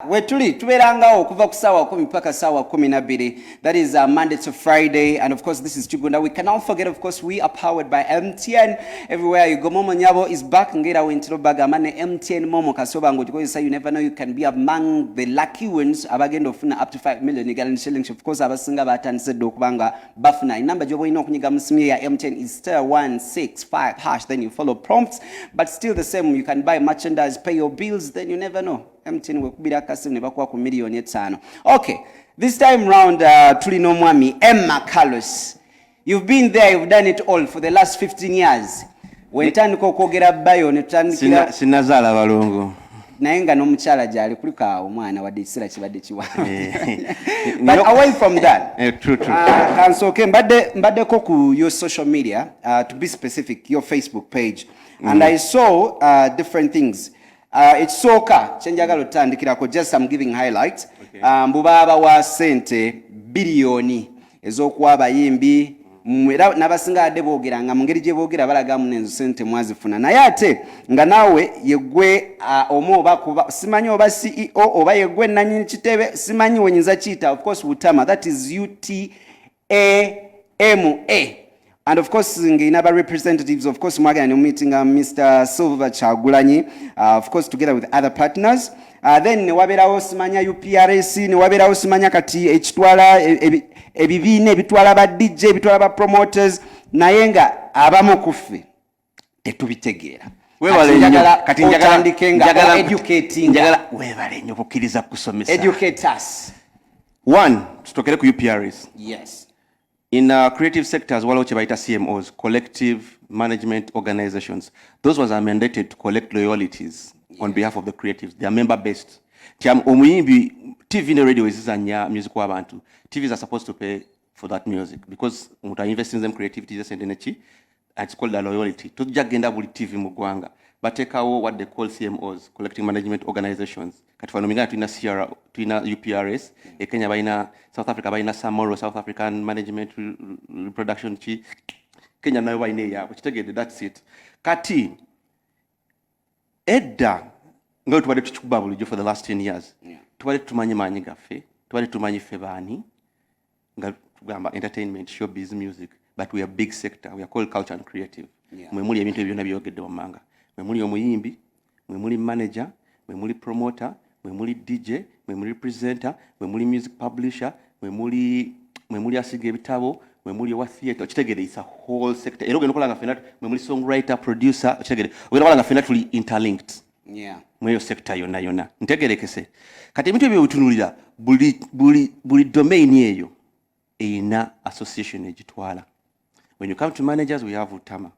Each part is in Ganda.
Wetuli tuberangawo okuva ku ssaawa 10 mpaka ssaawa 12. That is Monday to Friday, and of course this is Uganda. We cannot forget, of course, we are powered by MTN. Everywhere you go, Momo Nyabo is back. Ngera wentiro bagamane MTN Momo kasoba ngo because you never know, you can be among the lucky ones abagenda ofuna up to 5 million Ugandan shillings. Of course abasinga batandise okubanga bafuna inamba gyobo ino okunyiga mu simu ya MTN is *165#. Then you follow prompts, but still the same. You can buy merchandise, pay your bills, then you never know. MTN wekubira kasimu ne bakuwa ku million 5. Okay, this time round tulino mwami Emma Carlos. You've been there, you've done it all for the last 15 years. Wentandika okwogera bayo ne tutandikira sinazala balongo naye nga n'omukyala gyali kuliko omwana wadde ekisera kibadde kiwanvu. But away from that, true. Kansooke mbaddeko ku your social media, to be specific, your Facebook page, and I saw different things. It's soka chenjagalo tandikirako, just I'm giving highlights. Mbubaba wa sente billioni ezokuwa abayimbi n'abasinga adde boogera nga mu ngeri gye boogera balaga munenzo sente mwazifuna naye ate nga naawe yegwe omu oba kuba simanyi oba CEO oba yegwe nanyini kitebe simanyi wenyinza kiyita, of course Utama, that is UTAMA. And of course, in other representatives, of course, Mwagana meeting Mr. Silver Chagulanyi, of course, together with other partners. Then wabera osimanya UPRS, wabera osimanya kati ekitwala ebibine bitwala ba DJ, bitwala ba promoters, nayenga abamu kufe tetubitegeera. Kati njagala educating. Njagala webale nnyo kukkiriza kusomesa. Educate us. One, tutokere ku UPRS. Yes. In creative sectors, waliwo kye bayita CMOs, collective management organizations. Those ones are mandated to collect loyalties on behalf of the creatives. They are member-based. Omuyimbi, TV and radio izizanya music w'abantu. TVs are supposed to pay for that music because umuntu invest in them creativity and energy. It's called a loyalty. Tujja genda buli TV mu ggwanga. Batekawo what they call CMOs, collective management organizations. Kati fano mingana tuina UPRS, Kenya baina, South Africa baina Samoro, South African Management Reproduction chi. Kenya nayo baina ya, kitegede, that's it. Kati edda ngo tubade tuchikuba bulijjo for the last 10 years. Tubade tumanyi manyi gaffe, tubade tumanyi febani nga tugamba entertainment, showbiz, music, but we are big sector. We are called culture and creative. Mwe muli ebintu byonna byogedde wamanga. Mwe muli omuyimbi, mwe muli manager, mwe muli promoter, mwe muli DJ, mwe muli presenter, mwe muli music publisher, mwe muli asiga ebitabo, mwe muli wa theater. Kitegede, it's a whole sector. Era ogenda okola nga fena mwe muli songwriter, producer, kitegede. Ogenda okola nga fena tuli interlinked. Mwe yo sector yonna. Ntegerekese. Kati ebintu ebyo bitunulira buli domain eyo eyina association egitwala. When you come to managers, we have Utama,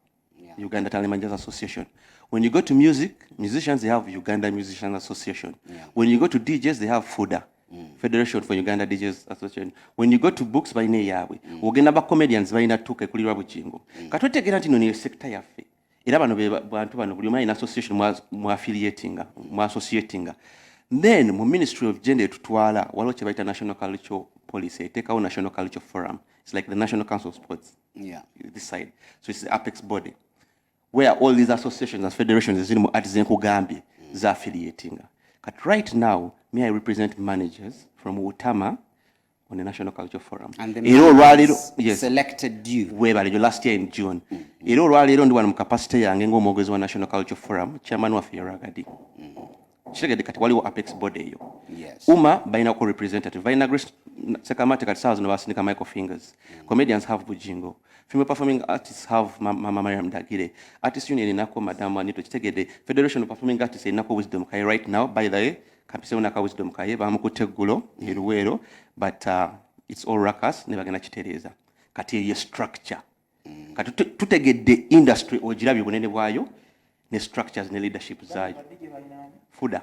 Uganda Talent Managers Association. When you go to music, musicians, they have Uganda Musicians Association. When you go to DJs, they have FUDA, Federation for Uganda DJs Association. When you go to books, by Neyawe, Uganda ba comedians, by Natuke, Kulira Buchingo. Katwete Genati no sector yafe. Irabano bantu bano buli in association mu affiliating, mu associating. Then, mu Ministry of Gender tutwala, walo chebaita National Cultural Policy, take our National Cultural Forum. It's like the National Council of Sports. This side. So it's the apex body where all these associations and federations are affiliating. But right now, I represent managers from Utama on the National Culture Forum. And the managers selected you. Last year in June. Ero rwaliro ndi wanu capacity yange ng'omwogezi wa National Culture Forum, chairman wa Fieragadi. Kitegede kati waliwo apex body eyo. Uma baina ko representative. Baina Grace Sekamate kati sawa zino basindika Michael Fingers. Comedians have Bujingo. Female performing artists have Mama Mariam Dagire. Artists Union inako Madam Anito. Kitegede Federation of Performing Artists inako Wisdom Kai right now. By the way, kapise unaka Wisdom Kai bamukutegulo hiruwero, but it's all ruckus never gonna chitereza. Kati ye structure. Kati tutegede industry ojirabi bunene bwayo ne structures ne leadership zayo. FUDA.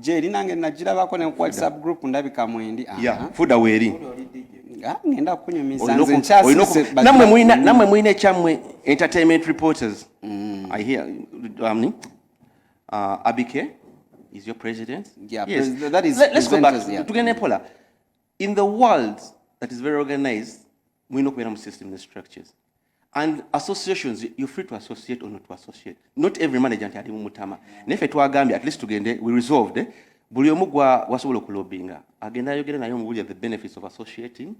Je linange najirabako ne WhatsApp group ndabika mwendi. FUDA weri. Ngenda kunyumiza nze nchasi. Namwe muine chamwe entertainment reporters. I hear Abike is your president? Yes. That is Let's go back to Genepola. In the world that is very organized, we know we system and structures. And associations, you're free to associate or not to associate. Not every manager had Mutama. Nefe to Gambia, at least together, we resolved buli omu wasobola okulobinga agenda ayogere naye omubulya the benefits of associating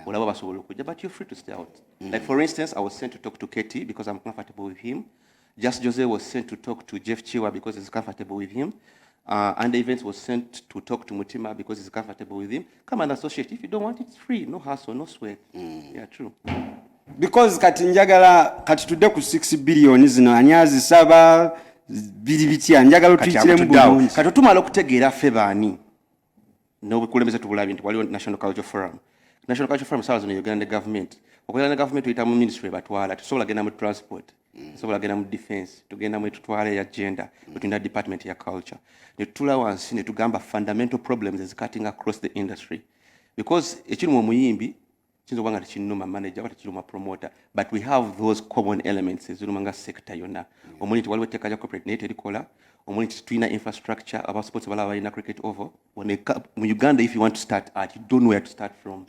olaba basobola okujja, but you're free to stay out. Like for instance, I was sent to talk to Katie because I'm comfortable with him. Just Jose was sent to talk to Jeff Chiwa because he's comfortable with him. And the events was sent to talk to Mutima because he's comfortable with him. Come and associate. If you don't want it, it's free. No hassle, no sweat. Yeah, true. Because kati njagala kati tudde ku 6 billion zino ani azisaba biri bitya njagala tuyitire mu bulungi. Kati tumala okutegeera ffe baani n'obukulembeze tubulabye nti waliwo National Culture Forum. National Culture Forum sawa zino Uganda government. Okulala ne government tuyita mu ministry batwala. Tusobola genda mu transport. Tusobola genda mu defense. Tugenda mu tutwale ya gender. Tutunda department ya culture. Ne tutula wansi ne tugamba fundamental problems is cutting across the industry. Because ekiri mu muyimbi kinzo banga tekinuma manager bati kiruma promoter, but we have those common elements ezirumanga sector yonna. Omuli waliwo etteka lya corporate net erikola, omuli tulina infrastructure aba sports balaba balina cricket over. When mu Uganda, if you want to start art, you don't know where to start from.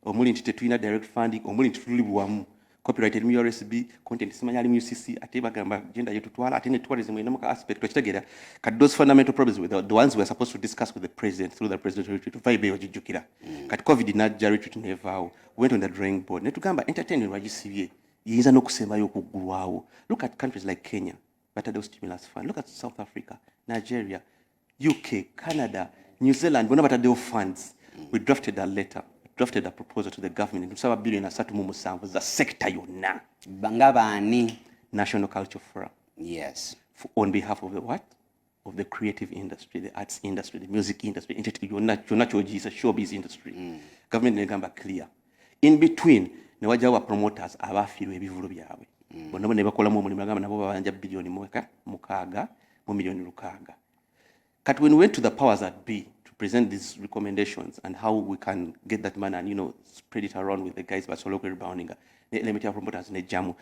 Omuli nti tetulina direct funding, omuli nti tuli bwamu. Copyright mu RSB, content simanya ali mu UCC, ate bagamba gender yetu twala, ate ne tourism ina muka aspect tukitegeera. Kat those fundamental problems with the ones we are supposed to discuss with the president through the presidential retreat. Vibe ojijukira. Kat COVID najja retreat never went on the drawing board. Ne tugamba entertainment wagisibye. Yinza n'okusemayo okugulwawo. Look at countries like Kenya, but those stimulus fund. Look at South Africa, Nigeria, UK, Canada, New Zealand, bona bataddeyo funds. We drafted a letter. Drafted a proposal to the government to $7 billion asatu mu musanvu za sector yonna. Banga baani? National Culture Forum. Yes. On behalf of the what? Of the creative industry, the arts industry, the music industry, yonna kyogiyisa showbiz industry. Government negamba clear. In between, ne wajjawo promoters abafiirwa ebivulo byabwe. Bonna ne bakolamu omulimu agamba nabo babanja billion mukaaga mu million lukaaga. Kati when we went to the powers that be, present these recommendations and how we can get that money and spread it around with the guys but local rebounding promoters in jamu.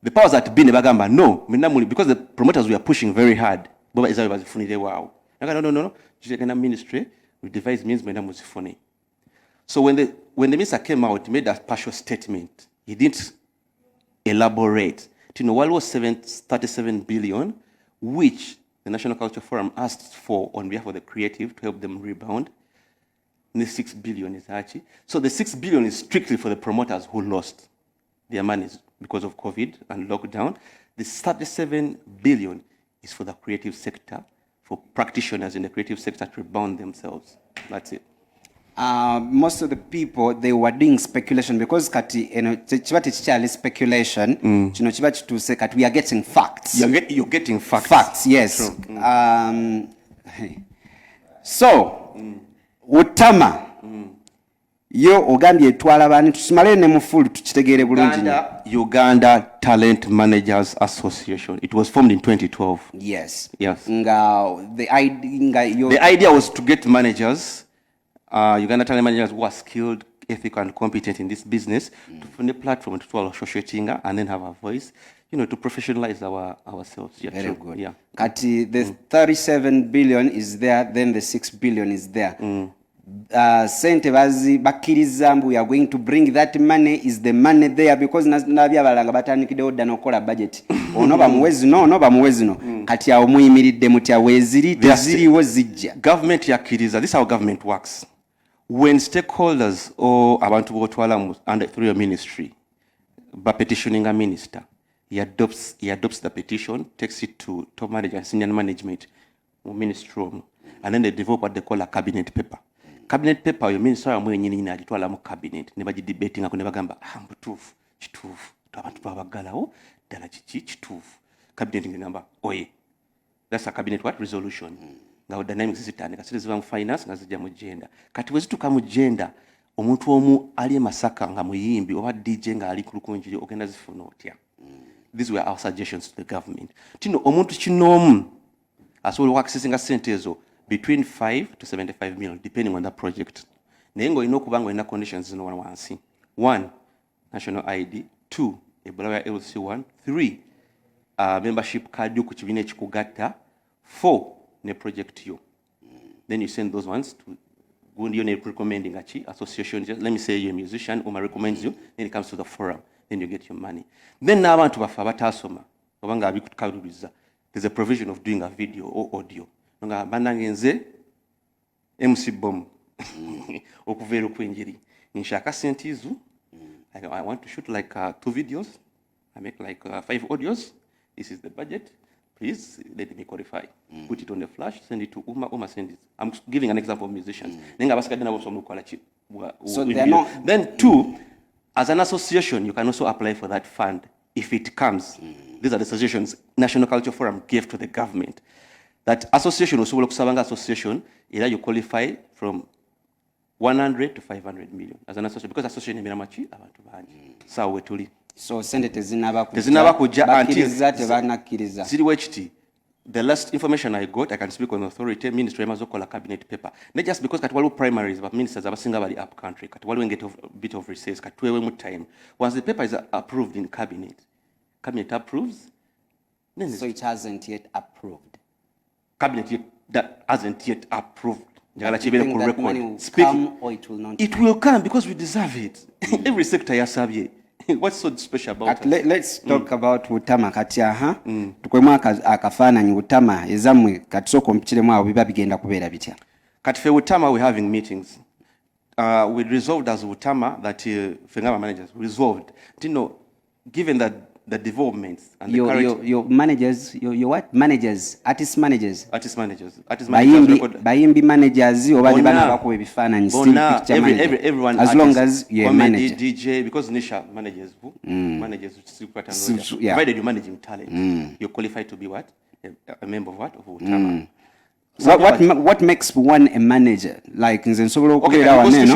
The powers that be nebagamba no because the promoters were pushing very hard boba izawe bazifunire wow no jigena ministry we devise means mwenda muzifune. So when the minister came out, he made a partial statement. He didn't elaborate. While was 37 billion, which the National Culture Forum asked for on behalf of the creative to help them rebound. And the 6 billion is actually. So the 6 billion is strictly for the promoters who lost their money because of COVID and lockdown. The 37 billion is for the creative sector, for practitioners in the creative sector to rebound themselves. That's it. Most of the people, they were doing speculation because kati chiba tekikyali speculation kino chiba kituse kati we are getting facts. You're getting facts. Facts, yes. So Utama yo ogambye etwala bani tusimale ne mufulu tukitegeere bulungi. Uganda Talent Managers Association. It was formed in 2012. Yes. The idea was to get managers, Uganda talent managers who are skilled, ethical, and competent in this business to find a platform to associating and then have a voice, to professionalize ourselves. Yeah, very good. Yeah. Kati the 37 billion is there, then the 6 billion is there. Sente bazi bakiriza mbu we are going to bring that money. Is the money there? Because nabya balanga batandikidde odda nokola budget. Onoba muwezi no. Kati awo muyimiridde mutya weziri teziriwo zijja. Government yakiriza. This is how government works. When stakeholders or abantu botwala under through your ministry by petitioning a minister, he adopts the petition, takes it to top manager and senior management ministry room, and then they develop what they call a cabinet paper. Cabinet paper your minister amwenyini n'agitwala mu cabinet ne bagidebating ako ne bagamba mbutuufu kituufu abantu babagalawo ddala kituufu cabinet ngamba oye. That's a cabinet what resolution. Nga dynamics zitandika ziva mu finance nga zijja mu gender. Kati bwe zituuka mu gender, omuntu omu ali Masaka nga muyimbi oba DJ nga ali ku lukunjiri ogenda zifuna otya. These were our suggestions to the government. Omuntu kinoomu asobola accessing sente ezo between 5 to 75 million depending on the project. Naye ng'olina okuba ng'olina conditions zino wansi. 1, national ID. 2, Ebola LC1. 3, membership card yo ku kibiina ekikugatta. 4, ne project yo. Then you send those ones to gundi yo recommending association. Let me say you're a musician, Uma recommends you, then it comes to the forum, then you get your money. Then n'abantu bafa batasoma obanga abikutukalubiza. There's a provision of doing a video or audio. Nga banange nze MC Bomb okuveera okwenjiri nshaka sente izo. I want to shoot like 2 videos. I make like 5 audios. This is the budget. Please let me qualify. Put it on the flash, send it to Uma send it. I'm giving an example of musicians. So they're not. Then 2, as an association, you can also apply for that fund if it comes. These are the suggestions National Culture Forum gave to the government. That association also will association, either you qualify from 100 to 500 million as an association, because association is machi abantu bangi. Sawa tuli. So sente tezinaba kuja until ziriwe kiti. The last information I got, I can speak on authority, ministry emazokola cabinet paper. Not just because kati waliwo primaries, but ministers abasinga bali up country, kati waliwo get a bit of recess, kati wewe mu time. Once the paper is approved in cabinet approves. So it hasn't yet approved. Cabinet that hasn't yet approved. You think that money will come or it will not? It will come because we deserve it. Every sector yasabye. What's so special about it? Let's talk about Butama kati aha. Tukwemu akafaananyi Butama ezamwe kati soko mpikiremu awo biba bigenda kubeera bitya. Kati fe Butama we're having meetings. We resolved as Butama that Fengama managers resolved. Given that the developments and the current your managers, your what managers, artist managers bayimbi managers oba ne bana bakuba ebifaananyi still picture manager everyone as long as you're a manager, DJ, because Nisha managers provided you're managing talent, you're qualified to be what a member of what of Utama. What makes one a manager? Like nze nsobola okubeera waneno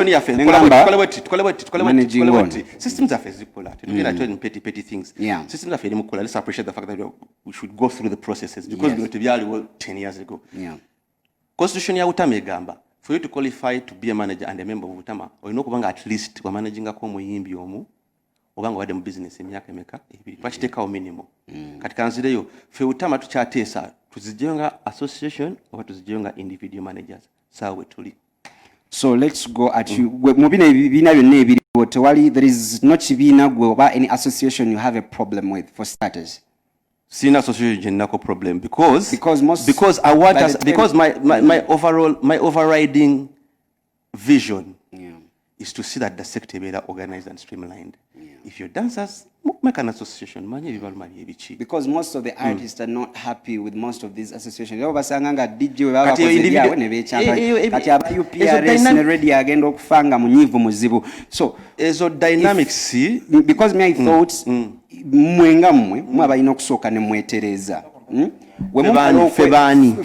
systems are physical. We're not doing petty things. Systems are physical. Let's appreciate the fact that we should go through the processes because we were to be 10 years ago. Constitution ya Utama egamba for you to qualify to be a manager and a member of Utama olina okubanga at least wa managingako omuyimbi omu obanga wade mu business emyaka emeka ebiri bakiteekawo minimum. Kati kanzireyo fe Utama tukyateesa tuzijenga association oba tuzijenga individual managers. Sawa tuli. So let's go at you. Mubina bibina byonna ebiriwo tewali, there is no kibiina gwe oba any association you have a problem with for starters. Sina association nako problem because I want us, because my overriding vision is to see that the sector is better organized and streamlined. If you're dancers, make an association. Because most of the artists are not happy with most of these associations. So ezo dynamics because me I thought mwenga mwabayina okusooka ne mwetereza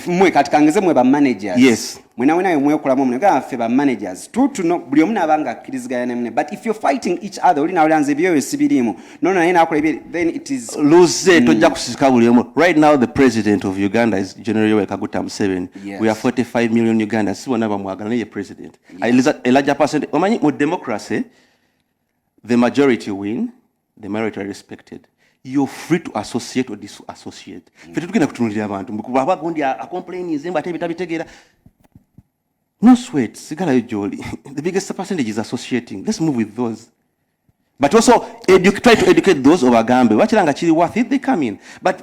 mwe kati kangeze mwe ba managers. Yes. Mwena mwekolamu mwenga ffe ba managers tuno buli omu nabanga akkiriziganya ne, but if you're fighting each other oli nawulanze byo sibirimu nono naye nakola ebyo, then it is lose tojja kusika buli omu. Right now the president of Uganda is General Yoweri Kaguta Museveni. We are 45 million Ugandans. Si bonna bamwagala naye president. A larger percent omanyi mu democracy the majority win, the minority are respected. You're free to associate or disassociate. Fete tugenda kutunulira abantu mkuba gondi a complain zemba tabitegeera. No sweat, sigala yo jolly. The biggest percentage is associating. Let's move with those. But also try to educate those of Agambe. Wachiranga chiri worth it, they come in. But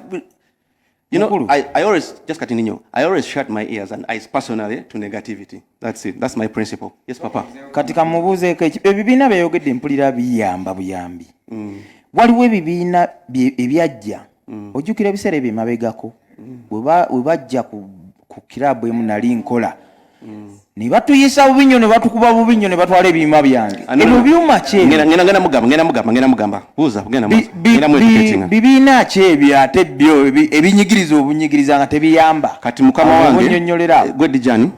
you know, I always just continue. I always shut my ears and eyes personally to negativity. That's it. That's my principle. Yes, Papa. Katika mubuze ke ebibiina byayogedde mpulira biyamba buyambi. Waliwo ebibiina ebyajja. Ojjukira ebiseera ebyo mabegako. We bajja ku kirabu emu nali nkola. Ne batuyisa bubinyo ne batukuba bubinyo ne batwala ebyuma byange. Ebyo byuma kye. Ngena mugamba. Buuza ngena mu educating. Bibiina kye ebyo ate byo ebinyigiriza obunyigiriza nga tebiyamba. Kati mukama wange Gwedijani.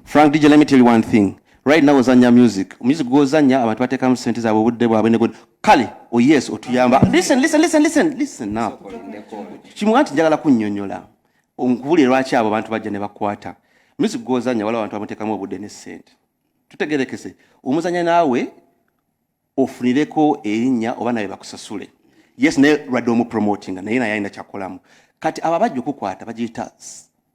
Frank DJ, let me tell you one thing. Right now ozanya music goes anya abantu bateka sente zabo budde bwabwe ne kale yes otuyamba. Listen now. Kimwanti njagala kunnyonnyola onkubulira lwaki abo abantu bajja ne bakwata music goes anya wala abantu abatekamu obudde ne sente. Tutegerekese omuzanya naawe ofunireko erinnya oba naye bakusasule. Yes ne radom promoting naye naye ayina kyakolamu. Kati ababajja okukwata bagiyita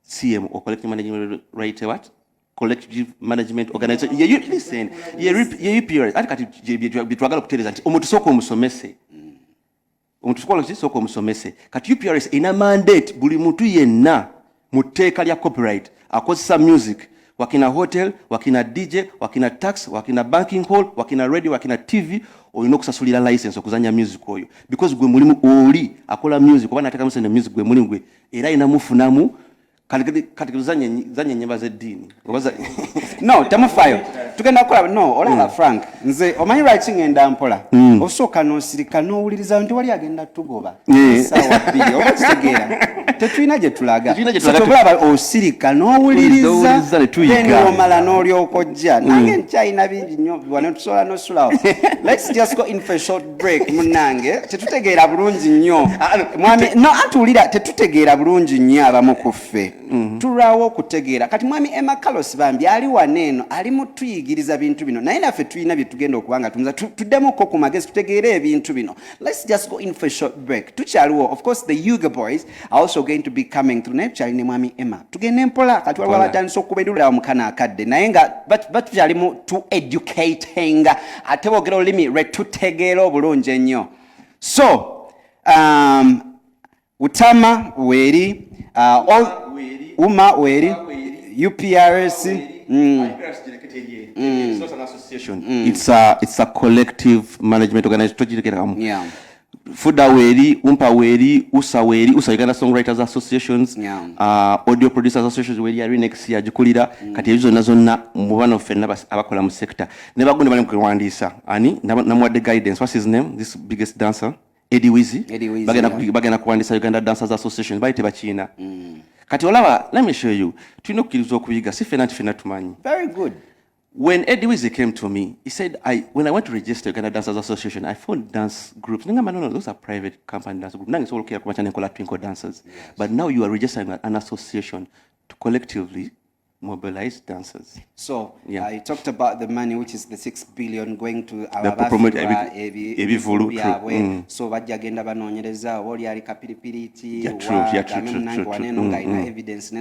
CM or collective management right what? Collective management organization. Listen. UPR. Kati bitwagala kutereza nti omuntu soko omusomese. Omuntu soko omusomese. Kati UPRS ina mandate buli muntu yenna mu tteeka lya copyright akozesa music wakina hotel, wakina DJ, wakina tax, wakina banking hall, wakina radio, wakina TV, olina okusasulira license okuzanya music oyo because gwe mulimu oli akola music oba nataka musene music gwe mulimu gwe era ina mufunamu kati zanye nyimba z'eddiini obaza no tamufayo tugenda kukola no olala Frank nze omanyi lwaki ngenda mpola osooka n'osirika n'owuliriza nti wali agenda tugoba sawa bbiri oba kitegeera tetulina gye tulaga tobulaba osirika n'owuliriza omala n'olyoka ojja nange nkyalina bingi nnyo wane tusobola n'osulawo let's just go in for a short break munnange tetutegeera bulungi nnyo mwami no atuwulira tetutegeera bulungi nnyo abamu ku ffe tulwawo okutegeera kati mwami Emma Carlos bambi ali waneeno ali mutuyigiriza bintu bino naye naffe tulina bye tugenda okubanga tumuza tuddemukko ku magezi tutegeere ebintu bino. Let's just go in for a short break. Tukyaliwo of course the Yuga boys are also going to be coming through naye tukyali ne mwami Emma tugende mpola kati waliwo abatandisa okubeerulira mu kana akadde naye nga batukyali mu to educating ate boogera olulimi lwe tutegeera obulungi ennyo. So Utama weri Uma weri UPRS It's not an association. It's a collective management organization. Yeah. Fuda weri, Umpa weri, Usa Uganda Songwriters Associations, Audio Producers Associations weri ari next year jukulira kati ezo nazo na mubano fenna abakola mu sector. Never going to bali kuwandisa. Ani namwade guidance. What's his name? This biggest dancer, Eddie Wizzy. Bagena kuwandisa Uganda Dancers Association. Baite bachina. Kati olaba, let me show you. Tuino kilizo kuiga si fena tumanyi. Very good. When Eddie Wizzy came to me, he said, when I went to register Uganda Dancers Association, I found dance groups. No, those are private company dance groups. Now it's all okay, Twinkle dancers. Yes. But now you are registering an association to collectively mobilize dancers. So I talked about the money, which is the 6 billion going to our promote so bajja genda banonyereza oli ali kapiripiriti wa evidence ne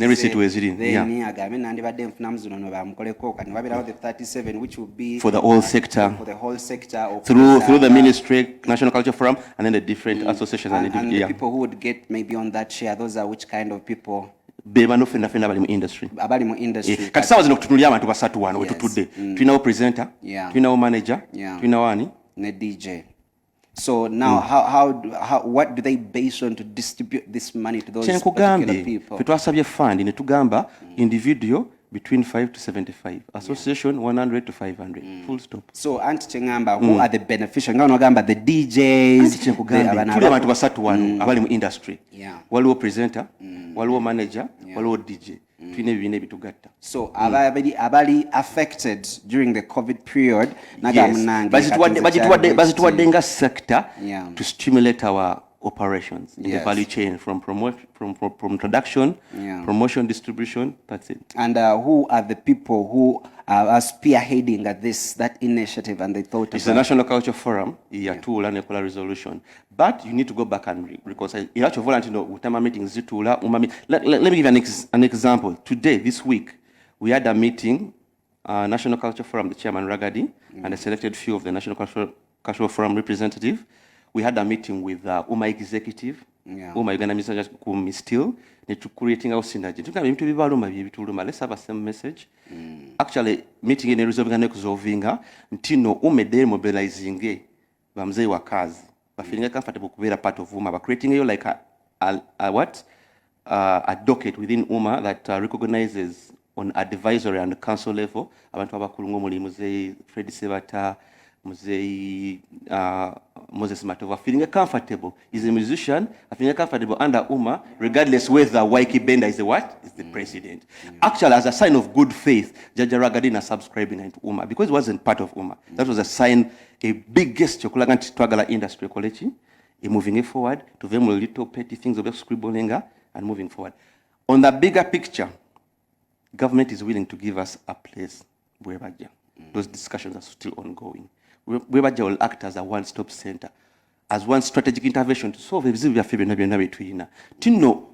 receipt weziri then agambe nandi badde mfunamu zino no bamukoleko kati babirawo the 37 which will be for the whole sector through the ministry, National Culture Forum, and then the different associations and the people who would get maybe on that share, those are which kind of people? Beba no fenda bali mu industry. Abali mu industry. Kati sawa zino kutunulia abantu basatu wano wetutudde. Tulinawo presenter, tulinawo manager, tulinawo ani ne DJ. So now how what do they base on to distribute this money to those particular people? Fetwasabye fund ne tugamba individual between 5 to 75, association 100 to 500. Full stop. So anti chengamba who are the beneficiaries? Ngano gamba the DJs, tuli abantu basatu wano abali mu industry. Waliwo presenter, waliwo manager, waliwo DJ. Twine bibine bitugatta. So abali affected during the COVID period bazituwadde nga sector to stimulate our operations in the value chain from production, promotion, distribution. That's it. And who are the people who are spearheading that initiative? And they thought it's the National Culture Forum. Tool and equal resolution. But you need to go back and reconcile. You have to volunteer. Meetings. Let me give an example. Today, this week, we had a meeting. National Culture Forum, the chairman Ragadi, and a selected few of the National Cultural Forum representative. We had a meeting with Uma executive, Uma Uganda Minister Kumi still, to creating our synergy. Let's have a same message. Actually, meeting in a resolving Ntino Ume de mobilizing Bamze Wakazi, but feeling comfortable to be a part of Uma, but creating you like a docket within Uma that recognizes on advisory and council level. Abantu abakulungo muli Muzei Freddy Sebata, Muzei Moses Matova, feeling comfortable. He's a musician, feeling comfortable under Uma, regardless whether Waiki Benda is the what? Is the president. Actually, as a sign of good faith, Jaja Ragadina subscribing to Uma because he wasn't part of Uma. That was a sign, a big gesture, Twagala industry college, moving it forward to them little petty things of scribbling and moving forward. On the bigger picture, government is willing to give us a place, Bwebaja. Those discussions are still ongoing. Bwebaja will act as a one-stop center, as one strategic intervention to solve the Zivia Fibina between Tino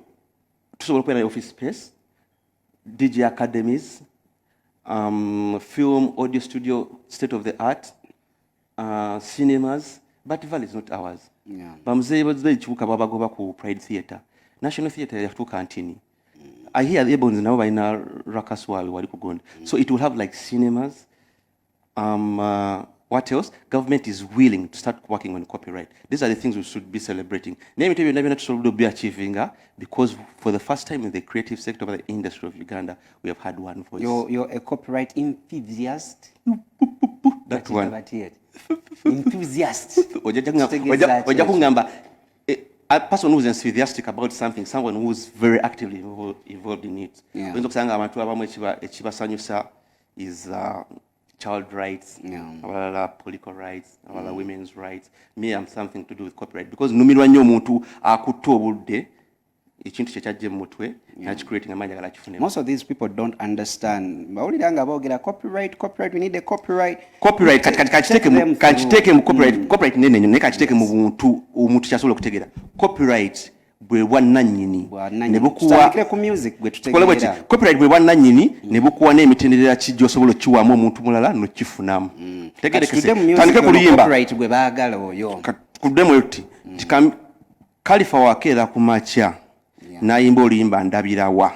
to open an office space, DJ academies, film, audio studio, state of the art, cinemas, but the valley is not ours. Bamze was the Chuka Baba go back to Pride Theatre. National Theatre have to continue. I hear the Ebons now by now Rakaswal wali kugonda. So it will have like cinemas. What else? Government is willing to start working on copyright. These are the things we should be celebrating. Name it, never not should be achieving because for the first time in the creative sector of the industry of Uganda, we have had one voice. You're a copyright enthusiast. That one. Enthusiast. A person who's enthusiastic about something, someone who's very actively involved in it. Yeah. Is child rights, political rights, women's rights. Me, I'm something to do with copyright because numirwa nnyo omuntu akutta obudde ekintu kye kyajja mu mutwe nakicreating amanya gala kifune. Most of these people don't understand. Bawuliranga boogera copyright, we need a copyright. Copyright kachiteke mu copyright nene ne kachiteke mu buntu omuntu kyasobola okutegeera. Copyright bwe bwannannyini ne bukuwa ku music bwe tutegeera. Copyright bwe bwannannyini ne bukuwa n'emitendera ki gy'osobola okukiwaamu omuntu mulala n'okifunamu. Tegerekese tandike ku luyimba copyright bwe baagala oyo. Kuddemu oti Khalifa wakeera ku makya n'ayimba oluyimba ndabirawa.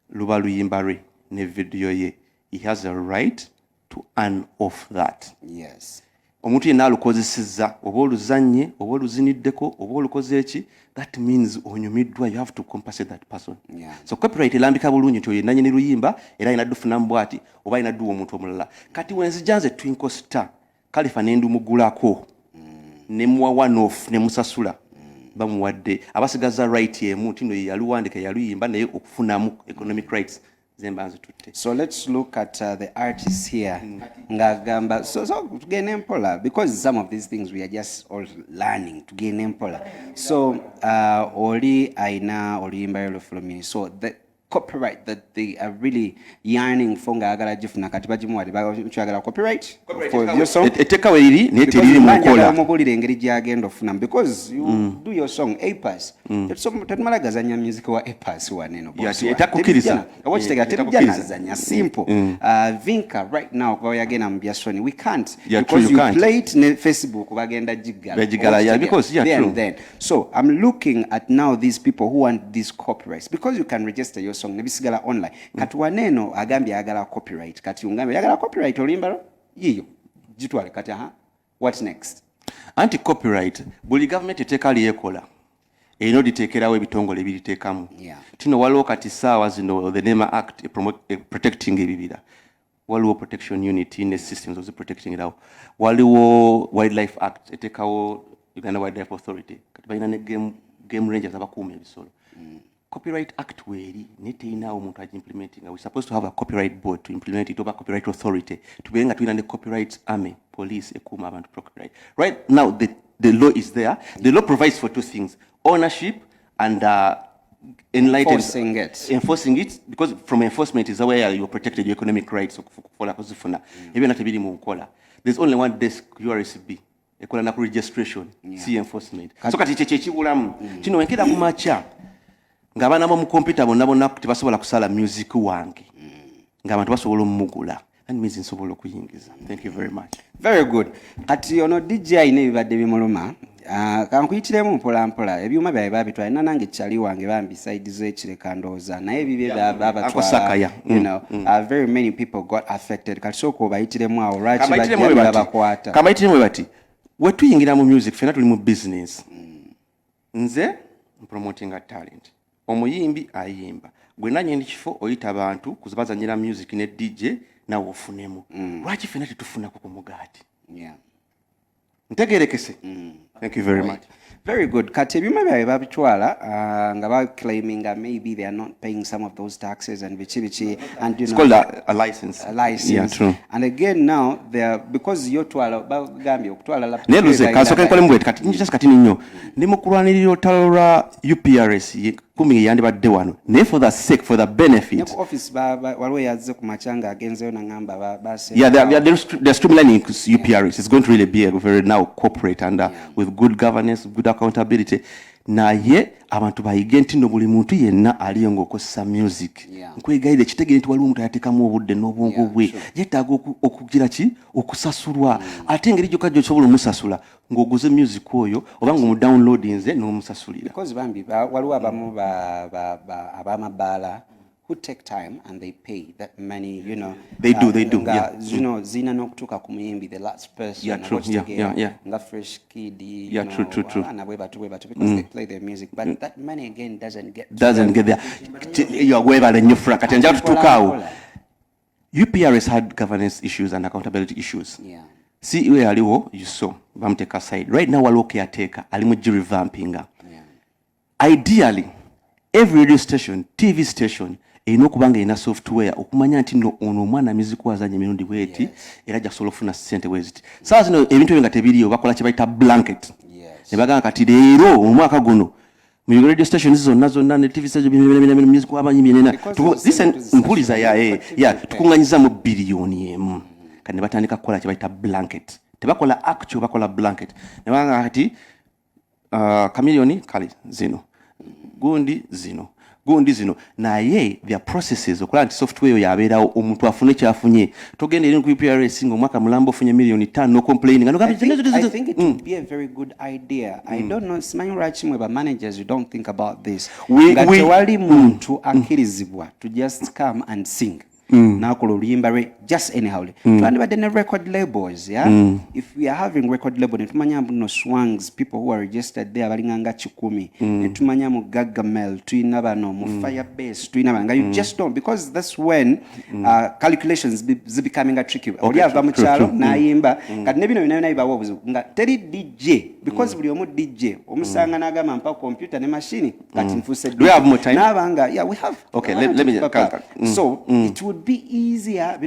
Luba luyimba lwe ne video ye. He has a right to earn off that. Yes. Omuntu yenna alukozesezza oba oluzannye oba oluziniddeko oba olukoze eki, that means onyumiddwa, you have to compensate that person. Yeah. So copyright elambika bulungi nti oyo yenna luyimba era ayina ddufunamu bw'ati oba ayina dduwa omuntu omulala. Kati wenzija nze Twinkle Star Khalifa ne ndumugulako ne muwa one off ne musasula bamuwadde abasigaza right emu nti no yaluwandika yaluyimba naye okufunamu economic rights. So let's look at the artists here. Ngagamba. So to gain empola, because some of these things we are just all learning to gain empola. So Oli Aina Oli Imbayolo from me. So the copyright that they are really yearning for ngagala jifuna kati bajimuwali bagala copyright for your song. Eteka weliri ne teriri mukola. Mugulire engeri gyagenda ofuna because you do your song A-pass. Tetumala gazanya music wa A-pass waneno. Yes, etakukiriza. Watch the gazanya simple. Vinka right now kwa yagena mbiasoni we can't because you play it in Facebook bagenda jigala. Yeah, because true. Then so I'm looking at now these people who want these copyrights because you can register your song nebisigala online. Kati waneno agambye agala copyright. Kati ungambe agala copyright olimbalo yiyo jitwale kati what's next? Anti copyright buli government eteka liyekola eno ditekerawo ebitongole ebiriteekamu. Tino waliwo kati saawa zino the NEMA Act protecting ebibira. Waliwo protection unit ne systems of protecting it out. Waliwo Wildlife Act etekawo Uganda Wildlife Authority. Kati balina ne game rangers abakuuma ebisolo. Copyright Act weri neteyina omuntu implementing. We're supposed to have a copyright board to implement it, over copyright authority to be nga the copyright army police ekuma abantu copyright. Right now the law is there. The law provides for two things: ownership and enforcing it, because from enforcement is where you're protected your economic rights. There's only one desk URSB ekola na registration see enforcement. So kati kyekibulamu kino wenkera ku macha ngabana mu computer bonna tebasobola kusala music wange ngabantu basobola omugula. That means nsobola okuyingiza. Thank you very much. Very good. Kati ono DJ ine bibadde bimuluma kankuyitiremu mpola ebyuma byabe babitwala nanange kyali wange bambi side z'ekireka ndooza naye bibye babatwala you know very many people got affected. Kati soko bayitiremu awo lwaki bajja bakwata kabayitiremu bati wetuyingira mu music fena tuli mu business nze promoting a talent omuyimbi ayimba gwe nanye kifo oyita abantu kuzibazanyira music ne DJ na ofunemu lwaki fena tetufuna ku mugati ntegerekese. Thank you very much. Very good. Kati ebyuma byabe babitwala nga ba claiming maybe they are not paying some of those taxes and bichi and you it's know called a license. Yeah, true. And again now they are because you twala bagambye okutwala la neluze kasoke nkole mbwe kati just kati ninyo ndimo kulwanirira otalo lwa UPRS kumi yandibadde wano ne for the sake for the benefit ne office waliwo yazze ku machanga agenzeyo na ngamba base they're streamlining UPRS. It's going to really be a very now corporate and with good governance, good accountability. naye abantu bayige nti no buli muntu yenna aliyo ng'okozesa music nkwegaire kitegere nti waliwo omuntu ayateekamu obudde n'obwongo bwe yeetaaga okugira ki okusasulwa ate engeri gyokka gy'osobola omusasula ng'oguze music oyo oba ng'omudownloadinze n'omusasulira because bambi waliwo abamu ab'amabaala who take time and they pay that money, you know. They do, yeah. You know, zina nokutuka kumuyimbi, the last person. Yeah, true. Yeah. Nga fresh kid, yeah, true. Because they play their music, but that money again doesn't get there. You are way in your frack. UPRS had governance issues and accountability issues. Yeah. See where aliwo you saw bamteka aside. Right now waliwo caretaker alimu revampinga. Yeah. Ideally, every radio station, TV station, inokubanga ina software okumanya nti no ono mwana music wazanye mirundi weti era ja solo funa sente weziti sawa zino ebintu nga tebiriyo bakola kibaita blanket ne baganga kati leero omwaka guno mu radio stations zonna ne TV station music wabanyi nena listen mpuliza ya tukunganyiza mu billioni emu kane batandika kola kibaita blanket tebakola actual bakola blanket ne baganga kati chameleon kali zino gundi zino naye their processes okola nti software yabeerawo omuntu afune kyafunye togenda eri ku UPRS ng'omwaka mulambo ofunye million 5 no complaining. I think it would be a very good idea. I don't know, simanyi lwaki mwe ba managers you don't think about this. Tewali muntu akirizibwa to just come and sing. Nakola oluyimba lwe just anyhow. Twandibadde ne record labels, yeah? If we are having record label netumanya no swangs people who are registered there balinganga 10 netumanya mu Gagamel tuyina bano mu Firebase tuyina banga you just don't because that's when calculations becoming a tricky. Oli ava mu kyalo nayimba kati nebino binayibawo obuzibu nga teri DJ because buli omu DJ omusanga nagamba mpa computer ne machine kati nfuse do we have more time nabanga yeah we have okay let me just so it would be easier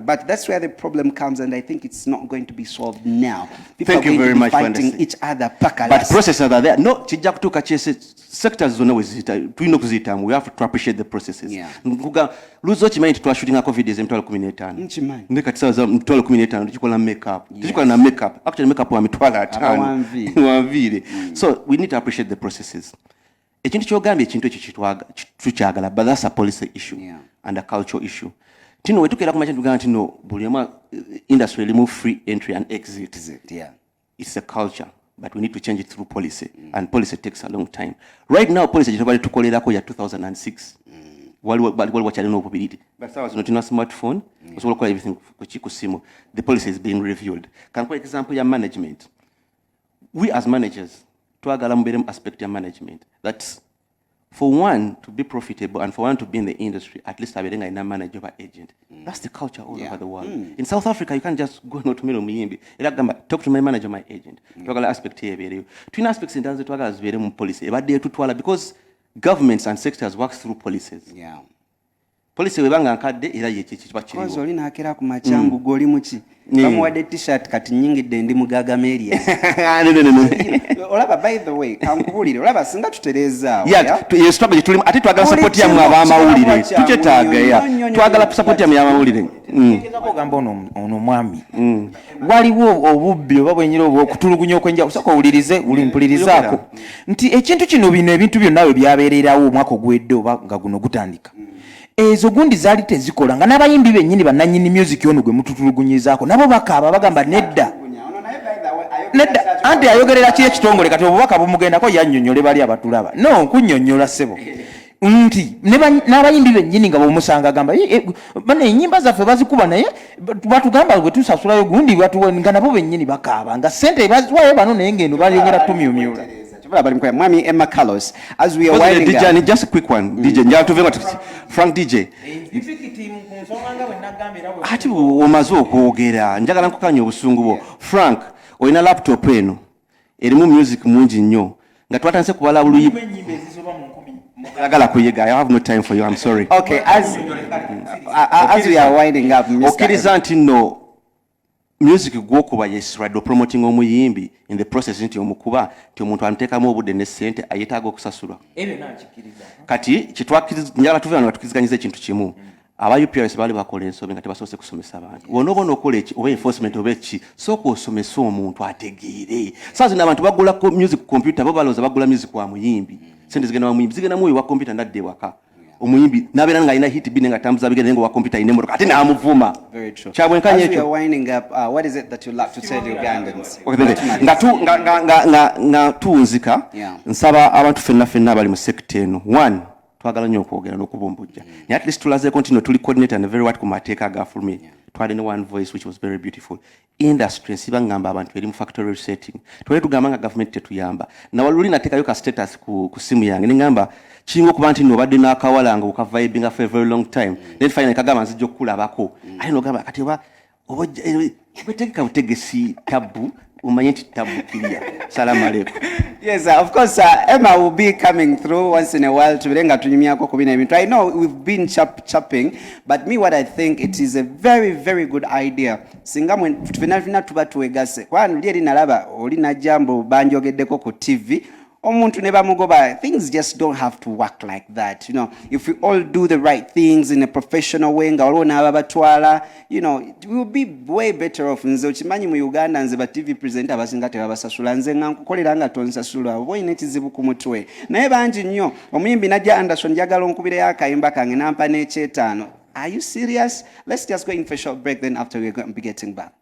but that's where the problem comes and I think it's not going to be solved now. People Thank you very much fighting each other but processes are there no kijja kutuka chese sectors zonna wezita tulina okuzitamu we have to appreciate the processes nkuga luzo kimanyi twashootinga covid is mtwalo 15 ne kati sawa mtwalo 15 tukikola na makeup actually makeup wa mitwalo 5 wanvire so we need to appreciate the processes ekintu kyogambye ekintu ekyo tukyagala but that's a policy issue and a cultural issue tino wetukera ku machintu gana tino bulema industry limu free entry and exit it's a culture but we need to change it through policy and policy takes a long time right now policy jitobali tukolerako ya 2006 wali wachali no possibility but sawa zino tina smartphone osobola kola everything ku simu the policy is being reviewed kan kwa example ya management we as managers twagala mbere aspect ya management that's for one to be profitable and for one to be in the industry, at least having a manager or agent. That's the culture all over the world. In South Africa, you can't just go to me. Talk to my manager, my agent. Talk aspect here. Twin aspects in terms of as very policy. Because governments and sectors work through policies. Yeah. Policy webanga nkadde era yekichi bakiriwo. Kozo oli nakera ku machambu goli muki. Bamuwadde t-shirt kati nyingidde ndi mugaga meria. No. Olaba by the way, kankubulire olaba singa tutereza. Yeah, struggle tulimu ate twagala support ya mwabamawulire. Tukyetaaga ya. Twagala support ya mwabamawulire. Ngezako gamba ono mwami. Waliwo obubbi oba bwenyira okutulugunya okwenja usako ulirize ulimpulirizaako. Nti ekintu kino bino ebintu byonna we byabeererawo omwaka ogwedde oba nga guno gutandika. Ezo gundi zaali tezikola nga n'abayimbi bennyini bannannyini music ono gwe mututulugunyizaako nabo bakaaba bagamba nedda anti ayogerera ki ekitongole kati obubaka bumugendako yannyonnyole bali abatulaba no nkunnyonnyola ssebo nti n'abayimbi bennyini nga bomusanga agamba bana ennyimba zaffe bazikuba naye batugamba gwe tusasulayo gundi nga nabo bennyini bakaaba nga ssente baziwayo bano naye ngendo bayongera tumyumyula. Mwami Emma Carlos, as we are winding DJ, up. Just a quick one. DJ, Frank DJ. Ati omazo okwogera njagala nkukanya obusungu bwo. Frank, oyina laptop eno. Erimu music mungi nnyo. Nga twatandise kubala buluyi. I have no time for you. I'm sorry. Okay, as we are winding up, Okiriza nti no music gwokuba yesirado promoting omuyimbi in the process nti omukuba nti omuntu anteekamu obudde ne ssente ayetaaga okusasulwa. Ebyo nakikiriza. Kati kitwakiriza njala tuvana tukizganyiza ekintu kimu. aba UPRS bali bakola ensobi nga tebasoose kusomesa abantu wonobona okola oba enforcement oba eki sooka osomesa omuntu ategeere saa zino abantu bagula music computer bo balooza bagula music wa muyimbi sente zigenda wa muyimbi zigenda muyo wa computer ndadde waka omuyimbi nabeera nga alina hit bine nga tambuza bigenda nga wa computer ine motoka ate naamuvuma kyabwenkanya ekyo nga tuwunzika nsaba abantu fenna abali mu sekta eno one twagala nnyo okwogera n'okubumbujja naye at least tulazeeko nti no tuli coordinator and very what ku mateeka agafulumye twali ne one voice which was very beautiful industry nsiba ngamba abantu eri mu factory resetting twali tugamba nga government tetuyamba nawaluli nateekayo ka status ku simu yange nengamba kiyinga okuba nti nobadde n'akawala nga okavibinga for a very long time then finally kagamba nzijja okukulabako ate nogamba kati oba obetegeka butegesi tabu umanye nti tabu kiria salamu alaikum. Yes, of course, Emma will be coming through once in a while to Renga Tunyamiako Kubina. I know we've been chopping, but me, what I think it is a very, very good idea. Singamwe tufinafina tubatu wegase. Kwa nulieri nalaba, olina jambo banjo gedeko ko TV. Omuntu neba mugoba. Things just don't have to work like that. You know, if we all do the right things in a professional way, you know, it will be way better off. Nze uchimanyi mu Uganda nze ba TV presenter abasingate babasasula nze ngankukolera nga tonsasula boyine kizibu ku mutwe. Naye banji nnyo omuyimbi najja Anderson njagala onkubire yakayimba kange nampa n'ekyetaano. Are you serious? Let's just go in for a short break, then after we're going to be getting back.